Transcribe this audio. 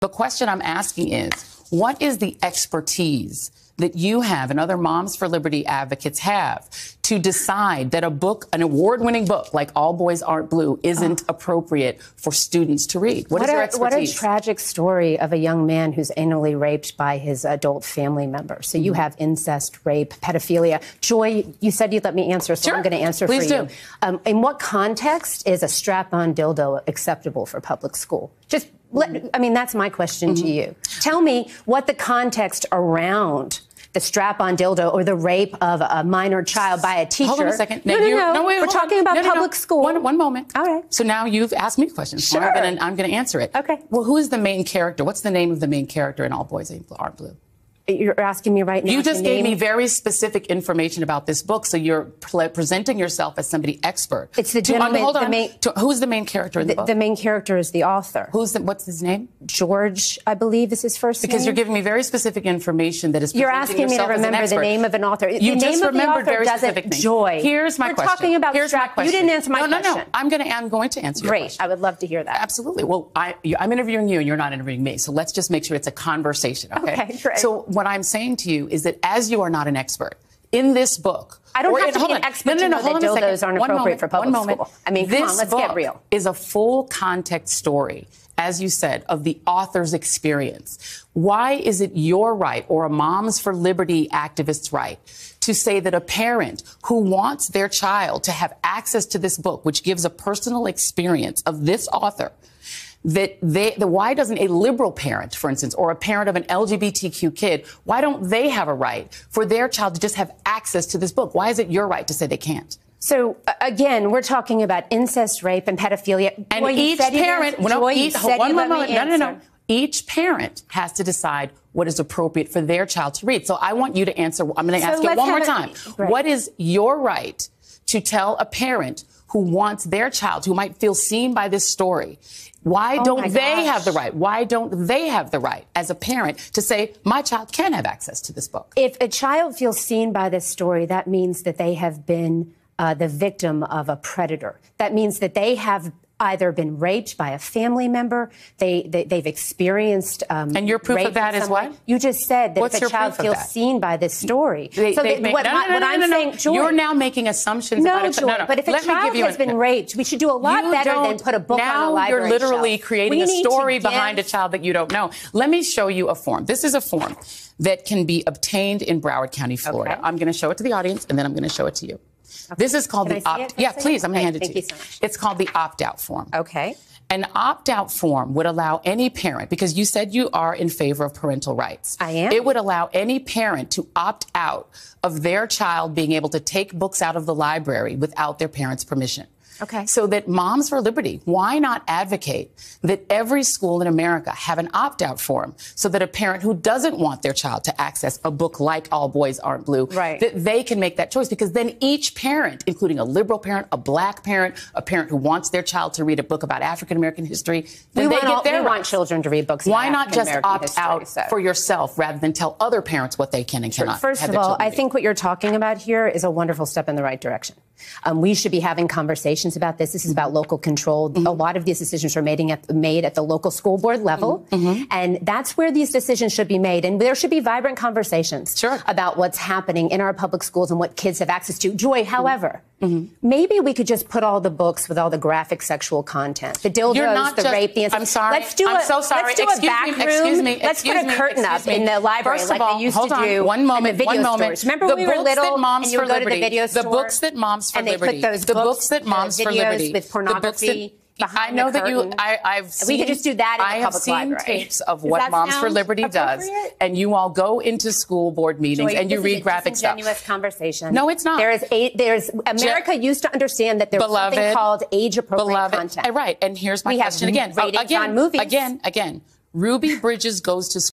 The question I'm asking is, what is the expertise that you have and other Moms for Liberty advocates have to decide that a book, an award-winning book like All Boys Aren't Blue, isn't appropriate for students to read? What is your expertise? What a tragic story of a young man who's anally raped by his adult family member. So you have incest, rape, pedophilia. Joy, you said you'd let me answer, so I'm going to answer Please for you. In what context is a strap-on dildo acceptable for public school? I mean, that's my question to you. Tell me what the context around the strap-on dildo or the rape of a minor child by a teacher. Hold on a second. No, wait, we're talking about public school. One moment. All right. So now you've asked me questions. Sure. I'm going to answer it. Okay. Well, who is the main character? What's the name of the main character in All Boys Aren't Blue? You're asking me right now. You just gave me very specific information about this book, so you're presenting yourself as somebody expert. It's the gentleman. Hold on. Who's the main character in the book? The main character is the author. What's his name? George, I believe, is his first name. Because you're giving me very specific information that is. You're asking me to remember the name of an author. You just remembered very specific names. Joy. Here's my question. We're talking about Here's my question. You didn't answer my question. No. I'm going to answer your question. Great. I would love to hear that. Absolutely. Well, I'm interviewing you, and you're not interviewing me. So let's just make sure it's a conversation. Okay. Great. So what I'm saying to you is that as you are not an expert in this book, I don't have to be an expert to know that dildos aren't appropriate for public school. I mean, come on, let's get real. This book is a full context story, as you said, of the author's experience. Why is it your right or a Moms for Liberty activist's right to say that a parent who wants their child to have access to this book, which gives a personal experience of this author, why doesn't a liberal parent, for instance, or a parent of an LGBTQ kid, why don't they have a right for their child to just have access to this book? Why is it your right to say they can't? So, again, we're talking about incest, rape, and pedophilia. And each parent, each parent has to decide what is appropriate for their child to read. So I want you to answer. I'm going to ask it one more time. What is your right to tell a parent who wants their child, who might feel seen by this story, why don't they have the right? Why don't they have the right as a parent to say, my child can have access to this book? If a child feels seen by this story, that means that they have been the victim of a predator. That means that they have either been raped by a family member, they've experienced and your proof of that is what? You just said that if a child feels seen by this story. What I'm saying, Joy, you're now making assumptions about it. Joy, but if a child has been raped, we should do a lot better than put a book on a library You're literally shelf. creating a story behind a child that you don't know. Let me show you a form. This is a form that can be obtained in Broward County, Florida. Okay. I'm going to show it to the audience, and then I'm going to show it to you. Okay. This is called the opt. Yeah, please. I'm going to hand it to you. Thank you so much. It's called the opt-out form. Okay. An opt-out form would allow any parent, because you said you are in favor of parental rights. I am. It would allow any parent to opt out of their child being able to take books out of the library without their parents' permission. Okay. So that Moms for Liberty, why not advocate that every school in America have an opt-out form so that a parent who doesn't want their child to access a book like All Boys Aren't Blue, that they can make that choice? Because then each parent, including a liberal parent, a black parent, a parent who wants their child to read a book about African-American history, then they get their rights. We want children to read books about Why not just opt out so. for yourself rather than tell other parents what they can and cannot? First of all, I think what you're talking about here is a wonderful step in the right direction. We should be having conversations about this. This is about local control. A lot of these decisions are made at the local school board level. And that's where these decisions should be made. And there should be vibrant conversations about what's happening in our public schools and what kids have access to. Joy, however, maybe we could just put all the books with all the graphic sexual content. The dildos, the rape, the incest. I'm sorry. I'm so sorry. Let's do a back room. Let's put a curtain up in the library like they used to do. One moment. Remember when we were little and you would go to the video store? The books that Moms for Liberty. The books that Moms for Liberty. With pornography. I know that I've seen. We could just do that in the public library. I have seen tapes of what Moms for Liberty does, and you all go into school board meetings and you read graphic stuff. Disingenuous conversation. No, it's not. America used to understand that there's something called age-appropriate content. Right, and here's my question again. Ratings on movies. Again. Ruby Bridges goes to school.